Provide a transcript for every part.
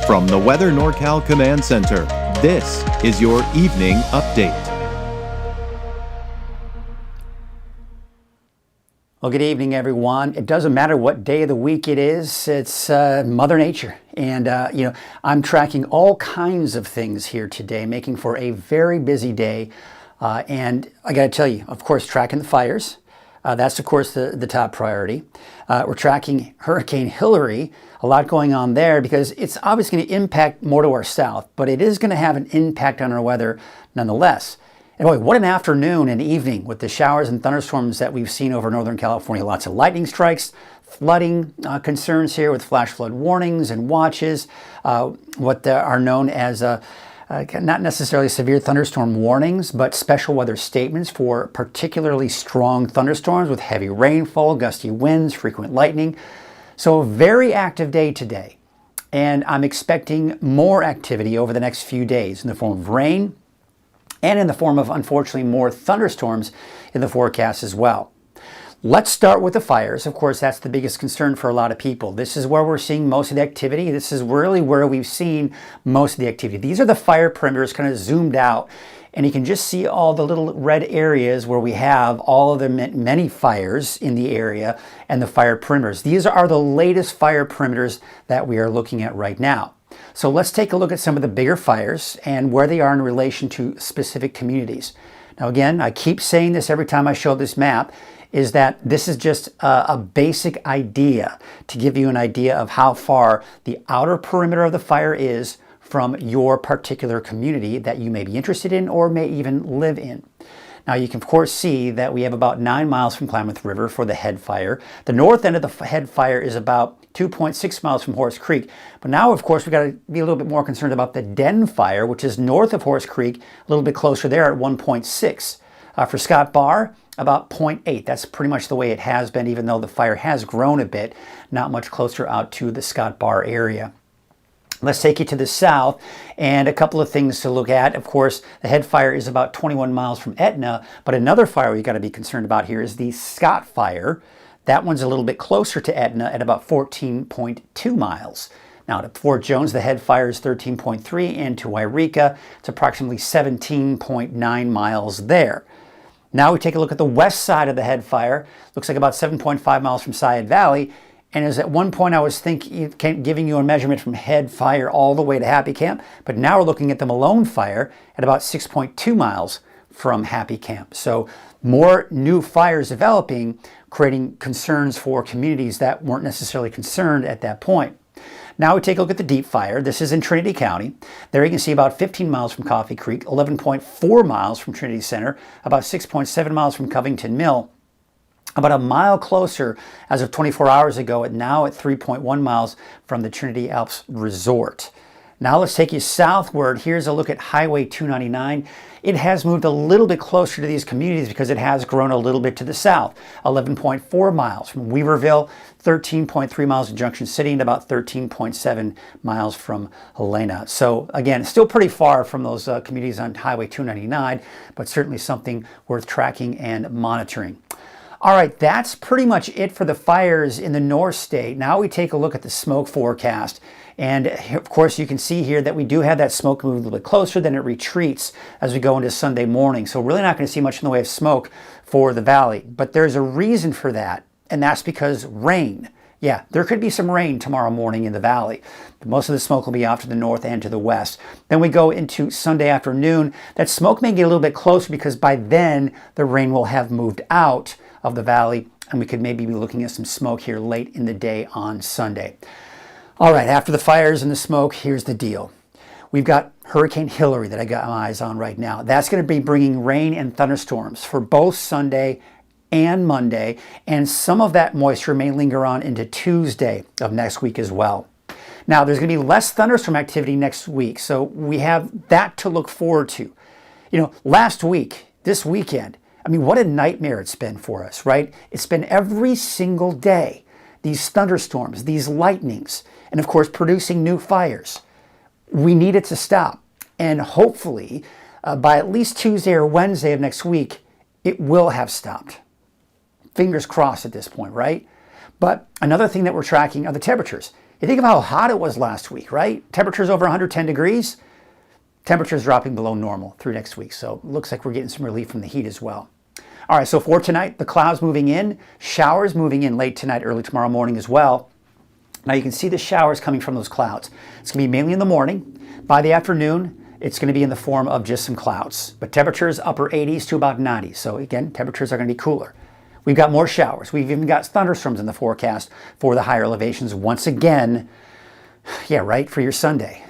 From the Weather NorCal Command Center, this is your Evening Update. Well, good evening, everyone. It doesn't matter what day of the week it is. It's Mother Nature. And, I'm tracking all kinds of things here today, making for a very busy day. And I got to tell you, of course, tracking the fires. That's, of course, the top priority. We're tracking Hurricane Hillary. A lot going on there because it's obviously going to impact more to our south, but it is going to have an impact on our weather nonetheless. And boy, what an afternoon and evening with the showers and thunderstorms that we've seen over Northern California. Lots of lightning strikes, flooding concerns here with flash flood warnings and watches, what are known as not necessarily severe thunderstorm warnings, but special weather statements for particularly strong thunderstorms with heavy rainfall, gusty winds, frequent lightning. So a very active day today. And I'm expecting more activity over the next few days in the form of rain and in the form of, unfortunately, more thunderstorms in the forecast as well. Let's start with the fires. Of course, that's the biggest concern for a lot of people. This is where we're seeing most of the activity. This is really where we've seen most of the activity. These are the fire perimeters kind of zoomed out, and you can just see all the little red areas where we have all of the many fires in the area and the fire perimeters. These are the latest fire perimeters that we are looking at right now. So let's take a look at some of the bigger fires and where they are in relation to specific communities. Now again, I keep saying this every time I show this map, is that this is just a basic idea to give you an idea of how far the outer perimeter of the fire is from your particular community that you may be interested in or may even live in. Now you can of course see that we have about 9 miles from Klamath River for the head fire. The north end of the head fire is about 2.6 miles from Horse Creek. But now of course we've got to be a little bit more concerned about the den fire, which is north of Horse Creek, a little bit closer there at 1.6. For Scott Bar, about 0.8. That's pretty much the way it has been, even though the fire has grown a bit, not much closer out to the Scott Bar area. Let's take you to the south and a couple of things to look at. Of course, the head fire is about 21 miles from Etna, but another fire we've got to be concerned about here is the Scott fire. That one's a little bit closer to Etna at about 14.2 miles. Now to Fort Jones, the head fire is 13.3, and to Wairika, it's approximately 17.9 miles there. Now we take a look at the west side of the head fire. Looks like about 7.5 miles from Syed Valley. And as at one point I was giving you a measurement from head fire all the way to Happy Camp, but now we're looking at the Malone fire at about 6.2 miles from Happy Camp. So more new fires developing, creating concerns for communities that weren't necessarily concerned at that point. Now we take a look at the deep fire. This is in Trinity County. There you can see about 15 miles from Coffee Creek, 11.4 miles from Trinity Center, about 6.7 miles from Covington Mill, about a mile closer as of 24 hours ago, now at 3.1 miles from the Trinity Alps Resort. Now let's take you southward. Here's a look at Highway 299. It has moved a little bit closer to these communities because it has grown a little bit to the south. 11.4 miles from Weaverville, 13.3 miles from Junction City, and about 13.7 miles from Helena. So again, still pretty far from those communities on Highway 299, but certainly something worth tracking and monitoring. All right, that's pretty much it for the fires in the Northstate. Now we take a look at the smoke forecast. And of course, you can see here that we do have that smoke move a little bit closer, then it retreats as we go into Sunday morning. So really not going to see much in the way of smoke for the valley. But there's a reason for that, and that's because rain. Yeah, there could be some rain tomorrow morning in the valley. But most of the smoke will be off to the north and to the west. Then we go into Sunday afternoon. That smoke may get a little bit closer because by then the rain will have moved out of the valley, and we could maybe be looking at some smoke here late in the day on Sunday. All right, after the fires and the smoke, here's the deal. We've got Hurricane Hillary that I got my eyes on right now. That's going to be bringing rain and thunderstorms for both Sunday and Monday, and some of that moisture may linger on into Tuesday of next week as well. Now, there's going to be less thunderstorm activity next week, so we have that to look forward to. Last week, this weekend, I mean, what a nightmare it's been for us, right? It's been every single day, these thunderstorms, these lightnings, and of course, producing new fires. We need it to stop. And hopefully, by at least Tuesday or Wednesday of next week, it will have stopped. Fingers crossed at this point, right? But another thing that we're tracking are the temperatures. You think of how hot it was last week, right? Temperatures over 110 degrees. Temperatures dropping below normal through next week. So it looks like we're getting some relief from the heat as well. All right, so for tonight, the clouds moving in, showers moving in late tonight, early tomorrow morning as well. Now you can see the showers coming from those clouds. It's going to be mainly in the morning. By the afternoon, it's going to be in the form of just some clouds. But temperatures upper 80s to about 90s. So again, temperatures are going to be cooler. We've got more showers. We've even got thunderstorms in the forecast for the higher elevations. Once again, yeah, right, for your Sunday.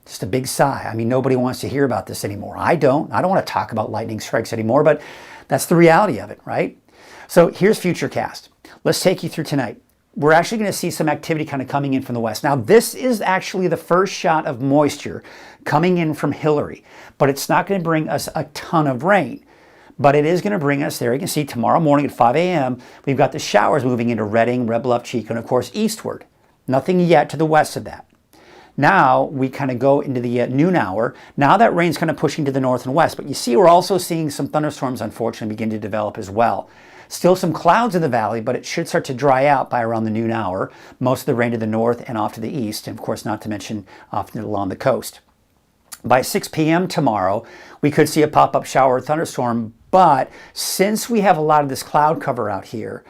Just a big sigh. I mean, nobody wants to hear about this anymore. I don't want to talk about lightning strikes anymore, but that's the reality of it, right? So here's Futurecast. Let's take you through tonight. We're actually going to see some activity kind of coming in from the west. Now, this is actually the first shot of moisture coming in from Hillary, but it's not going to bring us a ton of rain. But it is going to bring us there. You can see tomorrow morning at 5 a.m., we've got the showers moving into Redding, Red Bluff, Chico, and of course eastward. Nothing yet to the west of that. Now we kind of go into the noon hour. Now that rain's kind of pushing to the north and west, but you see we're also seeing some thunderstorms unfortunately begin to develop as well. Still some clouds in the valley, but it should start to dry out by around the noon hour. Most of the rain to the north and off to the east, and of course not to mention off along the coast. By 6 p.m. tomorrow, we could see a pop-up shower or thunderstorm, but since we have a lot of this cloud cover out here,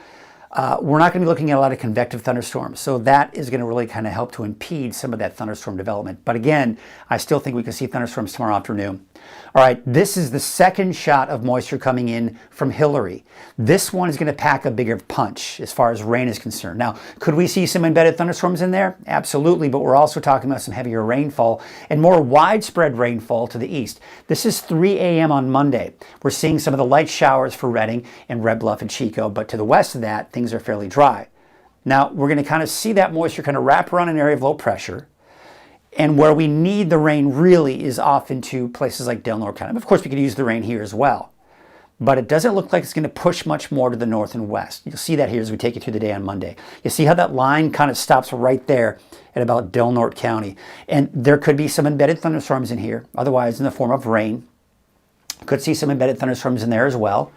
we're not going to be looking at a lot of convective thunderstorms. So that is going to really kind of help to impede some of that thunderstorm development. But again, I still think we can see thunderstorms tomorrow afternoon. All right, this is the second shot of moisture coming in from Hillary. This one is going to pack a bigger punch as far as rain is concerned. Now, could we see some embedded thunderstorms in there? Absolutely, but we're also talking about some heavier rainfall and more widespread rainfall to the east. This is 3 a.m. on Monday. We're seeing some of the light showers for Redding and Red Bluff and Chico, but to the west of that, things are fairly dry. Now, we're going to kind of see that moisture kind of wrap around an area of low pressure. And where we need the rain really is off into places like NorCal. Of course, we could use the rain here as well. But it doesn't look like it's going to push much more to the north and west. You'll see that here as we take you through the day on Monday. You see how that line kind of stops right there at about Del Norte County. And there could be some embedded thunderstorms in here, otherwise in the form of rain. Could see some embedded thunderstorms in there as well.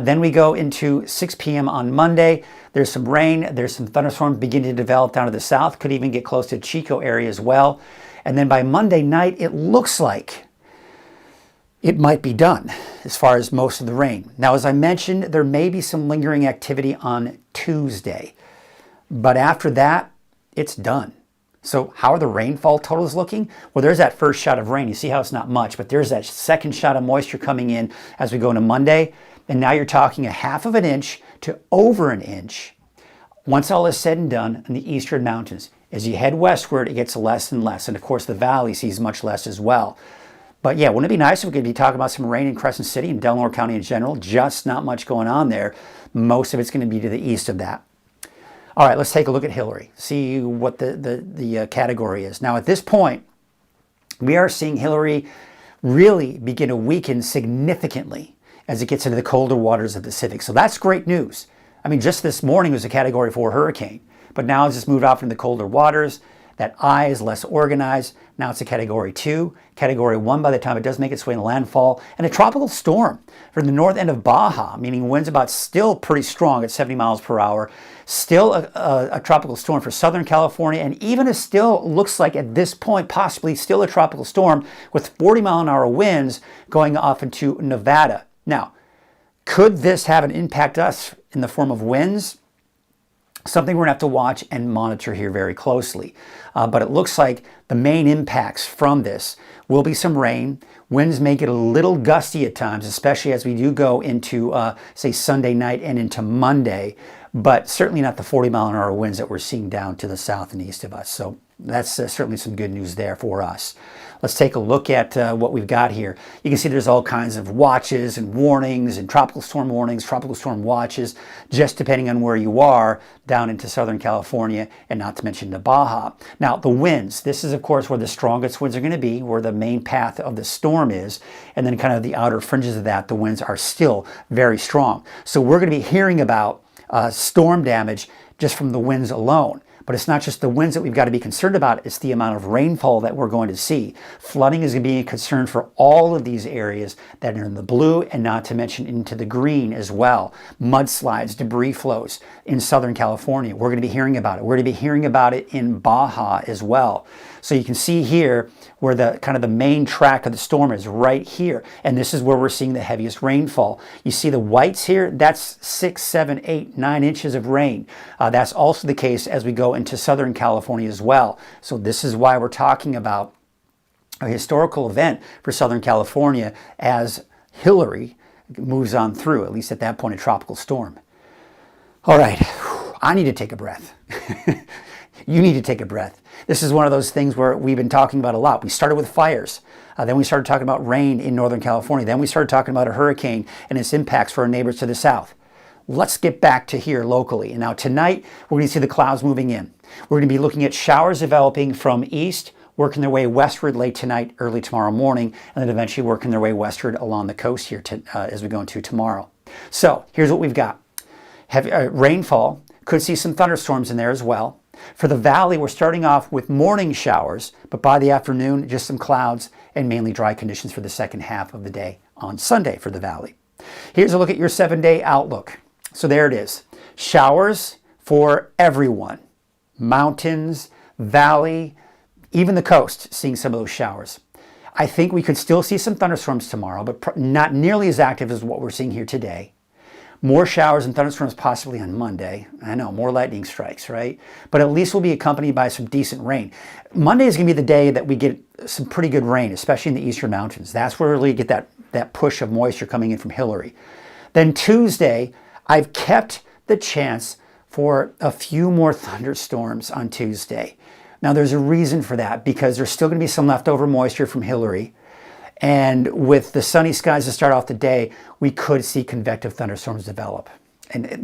Then we go into 6 p.m. on Monday. There's some rain. There's some thunderstorms beginning to develop down to the south. Could even get close to Chico area as well. And then by Monday night, it looks like it might be done as far as most of the rain. Now, as I mentioned, there may be some lingering activity on Tuesday. But after that, it's done. So how are the rainfall totals looking? Well, there's that first shot of rain. You see how it's not much, but there's that second shot of moisture coming in as we go into Monday. And now you're talking a half of an inch to over an inch once all is said and done in the eastern mountains. As you head westward, it gets less and less. And of course, the valley sees much less as well. But yeah, wouldn't it be nice if we could be talking about some rain in Crescent City and Del Norte County in general? Just not much going on there. Most of it's going to be to the east of that. All right, let's take a look at Hillary, see what the category is. Now, at this point, we are seeing Hillary really begin to weaken significantly as it gets into the colder waters of the Pacific. So that's great news. I mean, just this morning was a Category 4 hurricane, but now it's just moved off into the colder waters. That eye is less organized. Now it's a Category 2, Category 1 by the time it does make its way into landfall, and a tropical storm from the north end of Baja, meaning winds about still pretty strong at 70 miles per hour. Still a tropical storm for Southern California, and even still looks like at this point possibly still a tropical storm with 40-mile-an-hour winds going off into Nevada. Now, could this have an impact us in the form of winds? Something we're going to have to watch and monitor here very closely. But it looks like the main impacts from this will be some rain. Winds may get a little gusty at times, especially as we do go into, say, Sunday night and into Monday, but certainly not the 40-mile-an-hour winds that we're seeing down to the south and east of us. So that's certainly some good news there for us. Let's take a look at what we've got here. You can see there's all kinds of watches and warnings and tropical storm warnings, tropical storm watches, just depending on where you are down into Southern California and not to mention the Baja. Now, the winds, this is of course where the strongest winds are going to be, where the main path of the storm is, and then kind of the outer fringes of that, the winds are still very strong. So we're going to be hearing about storm damage just from the winds alone. But it's not just the winds that we've got to be concerned about, it's the amount of rainfall that we're going to see. Flooding is going to be a concern for all of these areas that are in the blue, and not to mention into the green as well. Mudslides, debris flows in Southern California. We're going to be hearing about it. We're going to be hearing about it in Baja as well. So you can see here where the kind of the main track of the storm is right here. And this is where we're seeing the heaviest rainfall. You see the whites here, that's 6, 7, 8, 9 inches of rain. That's also the case as we go into Southern California as well. So this is why we're talking about a historical event for Southern California as Hillary moves on through, at least at that point, a tropical storm. All right, I need to take a breath. You need to take a breath. This is one of those things where we've been talking about a lot. We started with fires. Then we started talking about rain in Northern California. Then we started talking about a hurricane and its impacts for our neighbors to the south. Let's get back to here locally. And now tonight, we're going to see the clouds moving in. We're going to be looking at showers developing from east, working their way westward late tonight, early tomorrow morning, and then eventually working their way westward along the coast here as we go into tomorrow. So here's what we've got. Heavy rainfall. Could see some thunderstorms in there as well. For the valley, we're starting off with morning showers, but by the afternoon, just some clouds and mainly dry conditions for the second half of the day on Sunday for the valley. Here's a look at your 7-day outlook. So there it is. Showers for everyone. Mountains, valley, even the coast, seeing some of those showers. I think we could still see some thunderstorms tomorrow, but not nearly as active as what we're seeing here today. More showers and thunderstorms possibly on Monday. I know, more lightning strikes, right? But at least we'll be accompanied by some decent rain. Monday is going to be the day that we get some pretty good rain, especially in the eastern mountains. That's where we really get that push of moisture coming in from Hillary. Then Tuesday, I've kept the chance for a few more thunderstorms on Tuesday. Now, there's a reason for that, because there's still going to be some leftover moisture from Hillary. And with the sunny skies to start off the day, we could see convective thunderstorms develop. And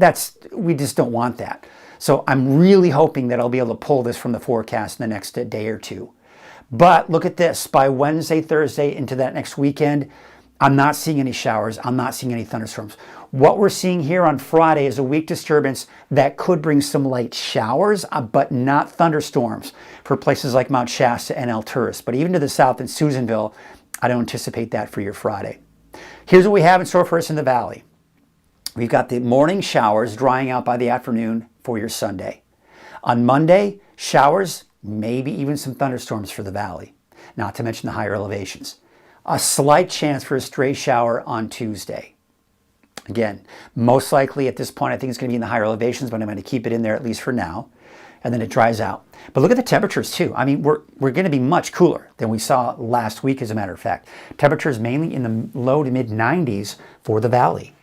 we just don't want that. So I'm really hoping that I'll be able to pull this from the forecast in the next day or two. But look at this. By Wednesday, Thursday, into that next weekend, I'm not seeing any showers. I'm not seeing any thunderstorms. What we're seeing here on Friday is a weak disturbance that could bring some light showers, but not thunderstorms for places like Mount Shasta and Alturas. But even to the south in Susanville, I don't anticipate that for your Friday. Here's what we have in store for us in the valley. We've got the morning showers drying out by the afternoon for your Sunday. On Monday, showers, maybe even some thunderstorms for the valley, not to mention the higher elevations. A slight chance for a stray shower on Tuesday. Again, most likely at this point, I think it's going to be in the higher elevations, but I'm going to keep it in there at least for now. And then it dries out. But look at the temperatures too. I mean, we're going to be much cooler than we saw last week, as a matter of fact. Temperatures mainly in the low to mid 90s for the valley.